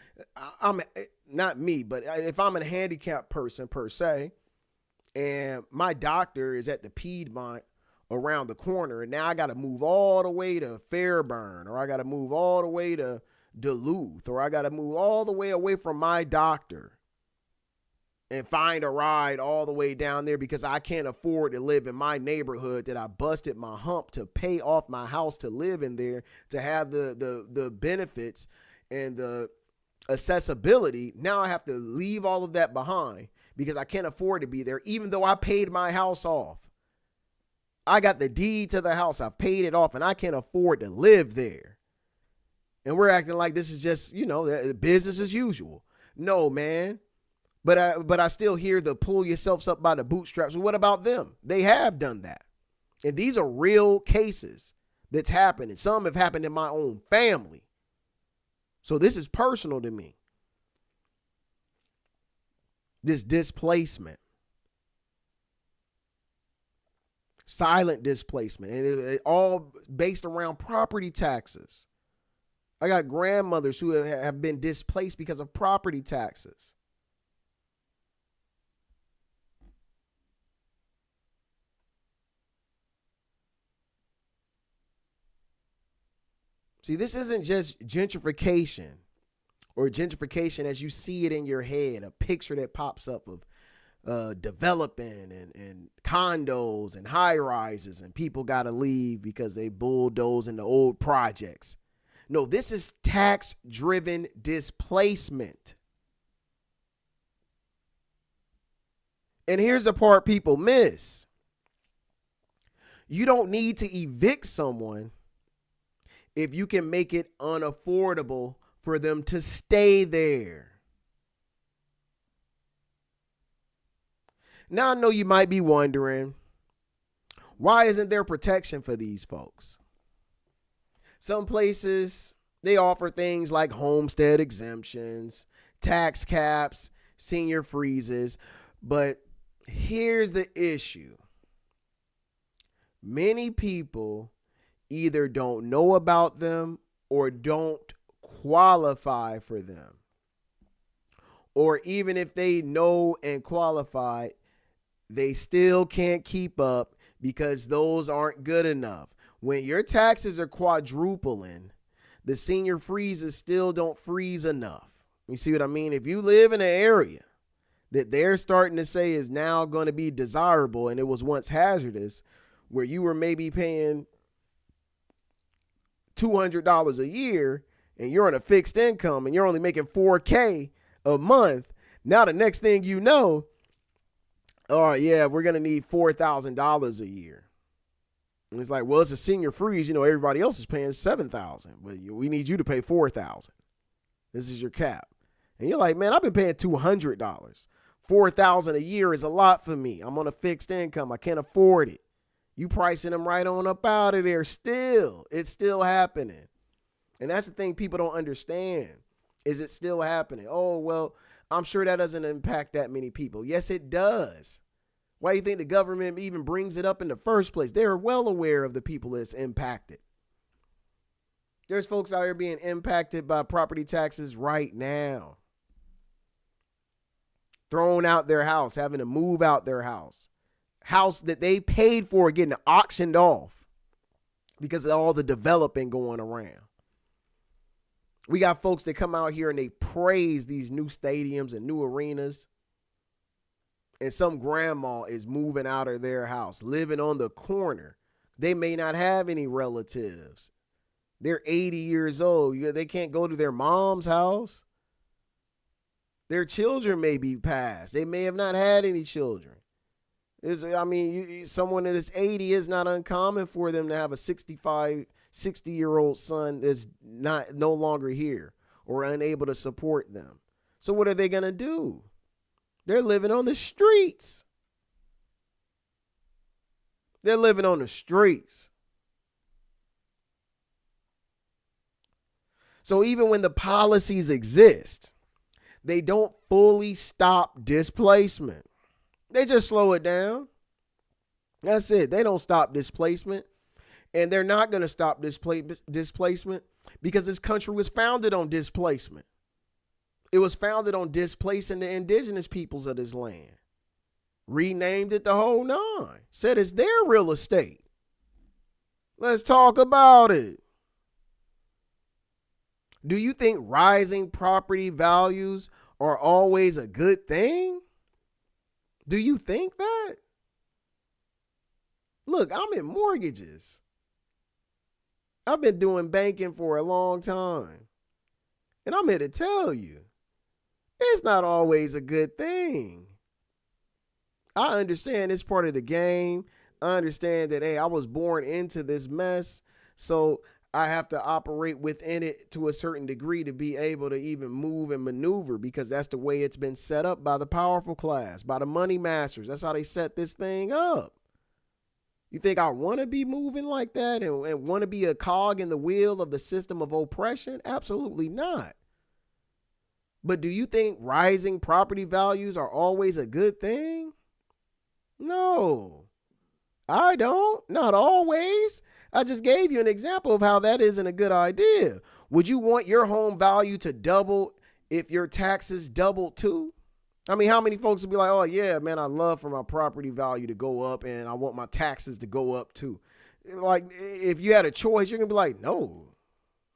I'm not me, but if I'm a handicapped person per se, and my doctor is at the Piedmont around the corner, and now I got to move all the way to Fairburn, or I got to move all the way to Duluth, or I got to move all the way away from my doctor and find a ride all the way down there because I can't afford to live in my neighborhood that I busted my hump to pay off my house to live in there, to have the benefits and the accessibility. Now I have to leave all of that behind because I can't afford to be there, even though I paid my house off. I got the deed to the house. I've paid it off, and I can't afford to live there. And we're acting like this is just, business as usual. No, man. But I still hear the pull yourselves up by the bootstraps. Well, what about them? They have done that. And these are real cases that's happening. Some have happened in my own family. So this is personal to me. This displacement. Silent displacement. And it all based around property taxes. I got grandmothers who have been displaced because of property taxes. See, this isn't just gentrification or gentrification as you see it in your head, a picture that pops up of developing and condos and high rises and people got to leave because they bulldoze in the old projects. No, this is tax driven displacement. And here's the part people miss. You don't need to evict someone if you can make it unaffordable for them to stay there. Now, I know you might be wondering, why isn't there protection for these folks? Some places, they offer things like homestead exemptions, tax caps, senior freezes. But here's the issue. Many people either don't know about them or don't qualify for them. Or even if they know and qualify, they still can't keep up because those aren't good enough. When your taxes are quadrupling, the senior freezes still don't freeze enough. You see what I mean? If you live in an area that they're starting to say is now going to be desirable and it was once hazardous, where you were maybe paying $200 a year and you're on a fixed income and you're only making $4,000 a month. Now the next thing you know, oh yeah, we're going to need $4,000 a year. And it's like, well, it's a senior freeze. Everybody else is paying $7,000, but we need you to pay $4,000. This is your cap. And you're like, man, I've been paying $200. $4,000 a year is a lot for me. I'm on a fixed income. I can't afford it. You pricing them right on up out of there. It's still happening. And that's the thing people don't understand. Is it still happening? Oh, well, I'm sure that doesn't impact that many people. Yes, it does. Why do you think the government even brings it up in the first place? They're well aware of the people that's impacted. There's folks out here being impacted by property taxes right now. Thrown out their house, having to move out their house. House that they paid for getting auctioned off because of all the developing going around. We got folks that come out here and they praise these new stadiums and new arenas. And some grandma is moving out of their house, living on the corner. They may not have any relatives. They're 80 years old. They can't go to their mom's house. Their children may be passed. They may have not had any children. Someone that is 80 is not uncommon for them to have a 60-year-old son that's no longer here or unable to support them. So what are they going to do? They're living on the streets. They're living on the streets. So even when the policies exist, they don't fully stop displacement. They just slow it down. That's it. They don't stop displacement. And they're not going to stop displacement because this country was founded on displacement. It was founded on displacing the indigenous peoples of this land. Renamed it the whole nine. Said it's their real estate. Let's talk about it. Do you think rising property values are always a good thing? Do you think that? Look, I'm in mortgages. I've been doing banking for a long time. And I'm here to tell you, it's not always a good thing. I understand it's part of the game. I understand that, hey, I was born into this mess, so I have to operate within it to a certain degree to be able to even move and maneuver, because that's the way it's been set up by the powerful class, by the money masters. That's how they set this thing up. You think I want to be moving like that and want to be a cog in the wheel of the system of oppression? Absolutely not. But do you think rising property values are always a good thing? No, I don't. Not always. I just gave you an example of how that isn't a good idea. Would you want your home value to double if your taxes doubled too? I mean, how many folks would be like, oh, yeah, man, I love for my property value to go up and I want my taxes to go up too. Like, if you had a choice, you're going to be like, no,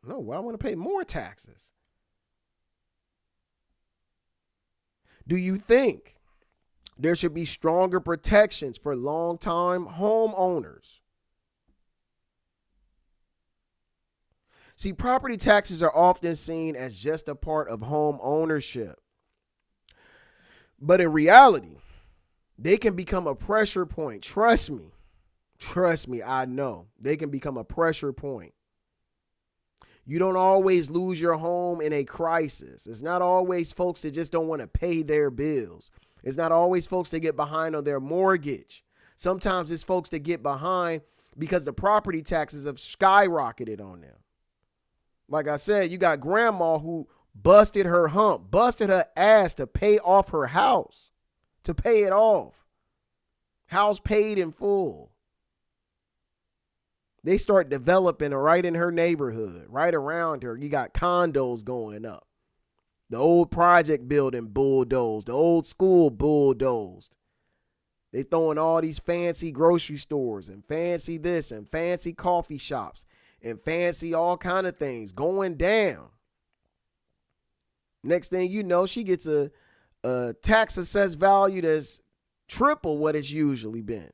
I want to pay more taxes. Do you think there should be stronger protections for long-time homeowners? See, property taxes are often seen as just a part of home ownership. But in reality, they can become a pressure point. Trust me, I know. They can become a pressure point. You don't always lose your home in a crisis. It's not always folks that just don't want to pay their bills. It's not always folks that get behind on their mortgage. Sometimes it's folks that get behind because the property taxes have skyrocketed on them. Like I said, you got grandma who busted her ass to pay off her house, to pay it off. House paid in full. They start developing right in her neighborhood, right around her. You got condos going up. The old project building bulldozed. The old school bulldozed. They throwing all these fancy grocery stores and fancy this and fancy coffee shops and fancy all kind of things going down. Next thing you know, she gets a tax assessed value that's triple what it's usually been.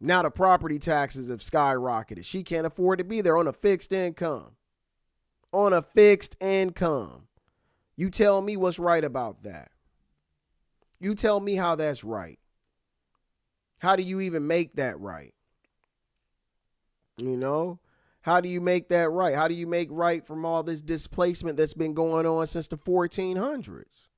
Now the property taxes have skyrocketed. She can't afford to be there on a fixed income. On a fixed income. You tell me what's right about that. You tell me how that's right. How do you even make that right? You know? How do you make that right? How do you make right from all this displacement that's been going on since the 1400s?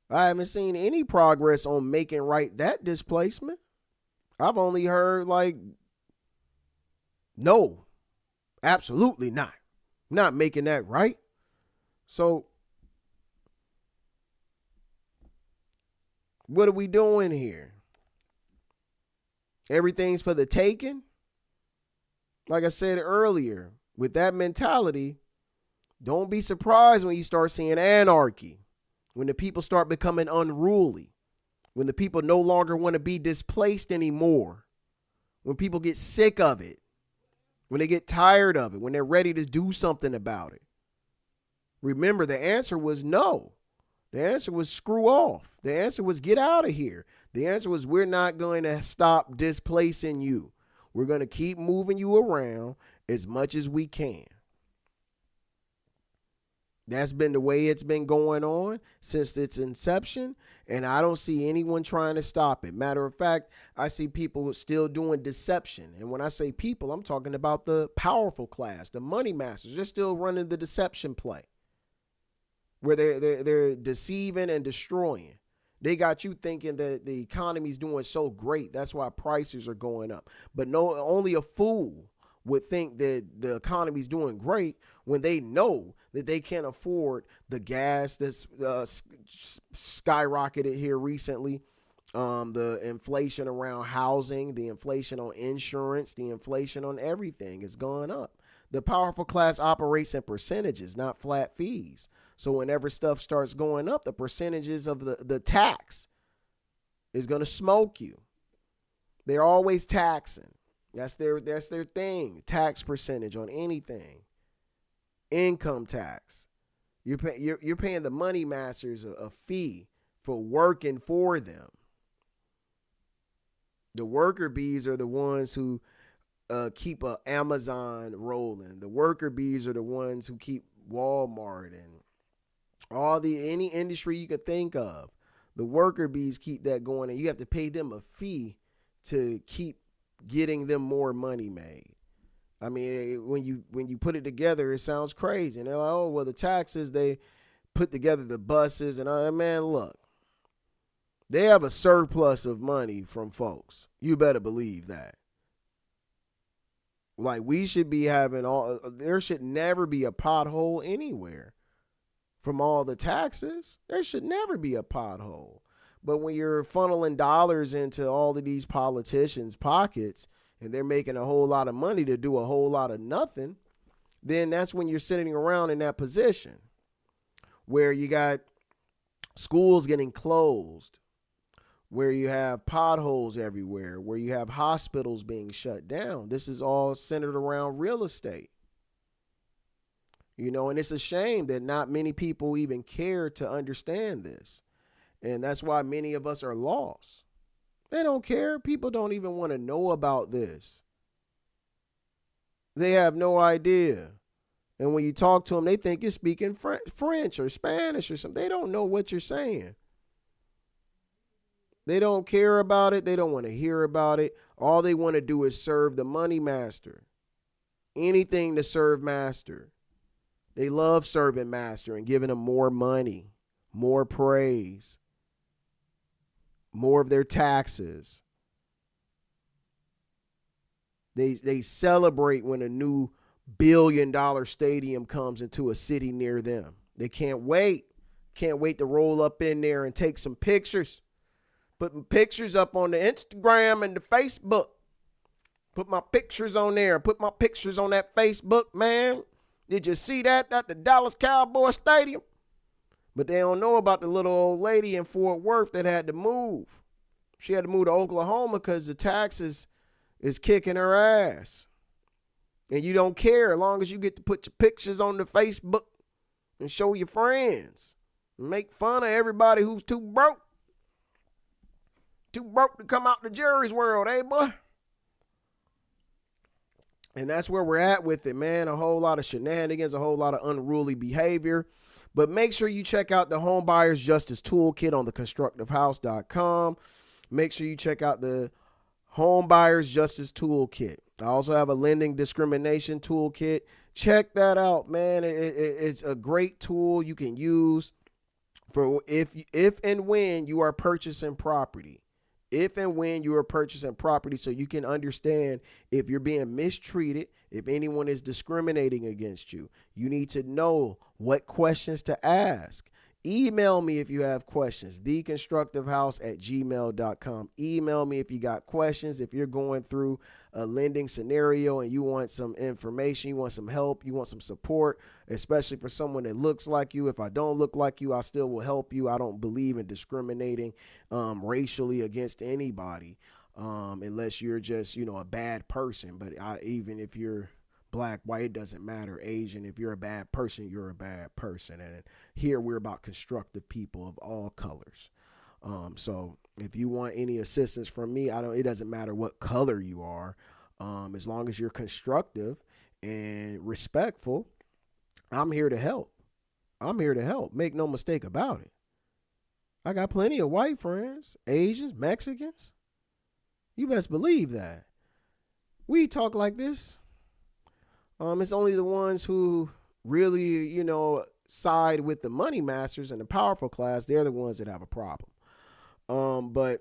I haven't seen any progress on making right that displacement. I've only heard no, absolutely not. Not making that right. So what are we doing here? Everything's for the taking? Like I said earlier, with that mentality, don't be surprised when you start seeing anarchy. When the people start becoming unruly, when the people no longer want to be displaced anymore, when people get sick of it, when they get tired of it, when they're ready to do something about it. Remember, the answer was no. The answer was screw off. The answer was get out of here. The answer was we're not going to stop displacing you. We're going to keep moving you around as much as we can. That's been the way it's been going on since its inception, and I don't see anyone trying to stop it. Matter of fact, I see people still doing deception. And when I say people, I'm talking about the powerful class, the money masters. They're still running the deception play where they're deceiving and destroying. They got you thinking that the economy's doing so great. That's why prices are going up. But no, only a fool would think that the economy's doing great when they know that they can't afford the gas that's skyrocketed here recently. The inflation around housing, the inflation on insurance, the inflation on everything is going up. The powerful class operates in percentages, not flat fees. So whenever stuff starts going up, the percentages of the tax is going to smoke you. They're always taxing. That's their thing. Tax percentage on anything. Income tax. You're paying the money masters a fee for working for them. The worker bees are the ones who keep Amazon rolling. The worker bees are the ones who keep Walmart and any industry you could think of. The worker bees keep that going, and you have to pay them a fee to keep getting them more money made. I mean, when you put it together, it sounds crazy. And they're like, oh, well, the taxes, they put together the buses. And man, look, they have a surplus of money from folks. You better believe that. Like, we should be having there should never be a pothole anywhere from all the taxes. There should never be a pothole. But when you're funneling dollars into all of these politicians' pockets and they're making a whole lot of money to do a whole lot of nothing, then that's when you're sitting around in that position where you got schools getting closed, where you have potholes everywhere, where you have hospitals being shut down. This is all centered around real estate. And it's a shame that not many people even care to understand this. And that's why many of us are lost. They don't care. People don't even want to know about this. They have no idea. And when you talk to them, they think you're speaking French or Spanish or something. They don't know what you're saying. They don't care about it. They don't want to hear about it. All they want to do is serve the money master. Anything to serve master. They love serving master and giving them more money, more praise, more of their taxes. They celebrate when a new $1 billion stadium comes into a city near them. They can't wait. Can't wait to roll up in there and take some pictures. Putting pictures up on the Instagram and the Facebook. Put my pictures on there. Put my pictures on that Facebook, man. Did you see that at the Dallas Cowboy Stadium? But they don't know about the little old lady in Fort Worth that had to move. She had to move to Oklahoma because the taxes is kicking her ass. And you don't care as long as you get to put your pictures on the Facebook and show your friends. And make fun of everybody who's too broke. Too broke to come out to Jerry's world, eh, boy? And that's where we're at with it, man. A whole lot of shenanigans, a whole lot of unruly behavior. But make sure you check out the Home Buyers Justice Toolkit on theconstructivehouse.com. Make sure you check out the Home Buyers Justice Toolkit. I also have a lending discrimination toolkit. Check that out, man. It's a great tool you can use for if and when you are purchasing property. If and when you are purchasing property, so you can understand if you're being mistreated, if anyone is discriminating against you. You need to know what questions to ask. Email me if you have questions, theconstructivehouse@gmail.com. Email me if you got questions. If you're going through a lending scenario and you want some information, you want some help, you want some support, especially for someone that looks like you. If I don't look like you, I still will help you. I don't believe in discriminating racially against anybody unless you're just, a bad person. But even if you're black, white, it doesn't matter. Asian, if you're a bad person, you're a bad person. And here we're about constructive people of all colors. So if you want any assistance from me, it doesn't matter what color you are. As long as you're constructive and respectful, I'm here to help. I'm here to help. Make no mistake about it. I got plenty of white friends, Asians, Mexicans. You best believe that. We talk like this. It's only the ones who really, side with the money masters and the powerful class. They're the ones that have a problem. But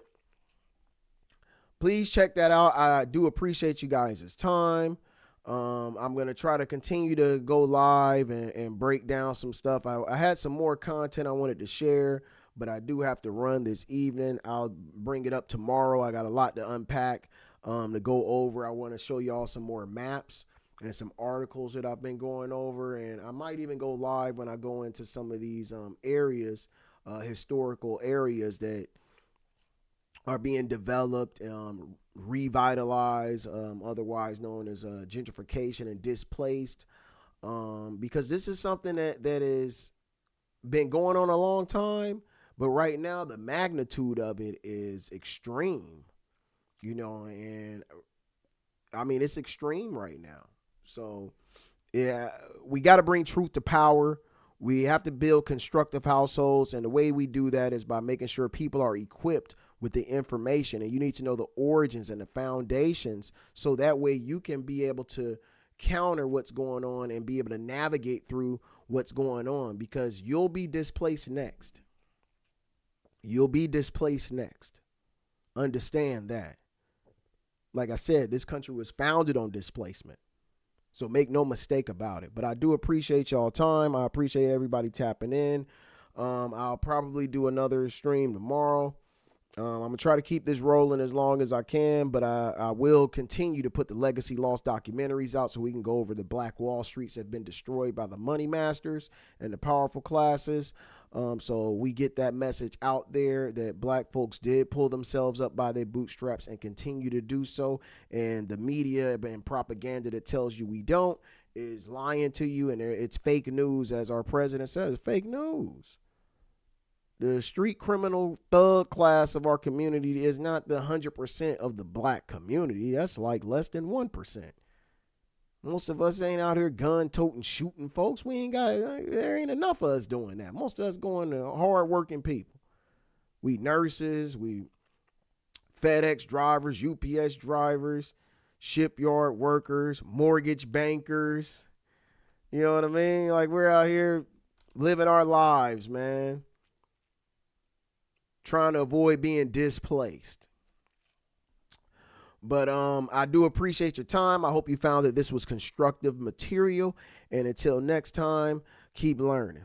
please check that out. I do appreciate you guys' time. I'm going to try to continue to go live and break down some stuff. I had some more content I wanted to share, but I do have to run this evening. I'll bring it up tomorrow. I got a lot to unpack, to go over. I want to show y'all some more maps and some articles that I've been going over, and I might even go live when I go into some of these areas, historical areas that are being developed, revitalized, otherwise known as gentrification and displaced, because this is something that is been going on a long time, but right now the magnitude of it is extreme, and I mean it's extreme right now. So yeah, we got to bring truth to power. We have to build constructive households, and the way we do that is by making sure people are equipped with the information, and you need to know the origins and the foundations, so that way you can be able to counter what's going on and be able to navigate through what's going on, because you'll be displaced next. You'll be displaced next. Understand that. Like I said, this country was founded on displacement. So make no mistake about it. But I do appreciate y'all time. I appreciate everybody tapping in. I'll probably do another stream tomorrow. I'm going to try to keep this rolling as long as I can, but I will continue to put the Legacy Lost documentaries out so we can go over the Black Wall Streets that have been destroyed by the money masters and the powerful classes. So we get that message out there that black folks did pull themselves up by their bootstraps and continue to do so. And the media and propaganda that tells you we don't is lying to you, and it's fake news, as our president says, fake news. The street criminal thug class of our community is not the 100% of the black community. That's like less than 1%. Most of us ain't out here gun toting, shooting folks. There ain't enough of us doing that. Most of us going to hard working people. We nurses, we FedEx drivers, UPS drivers, shipyard workers, mortgage bankers. You know what I mean? Like, we're out here living our lives, man, trying to avoid being displaced. But I do appreciate your time. I hope you found that this was constructive material. And until next time, keep learning.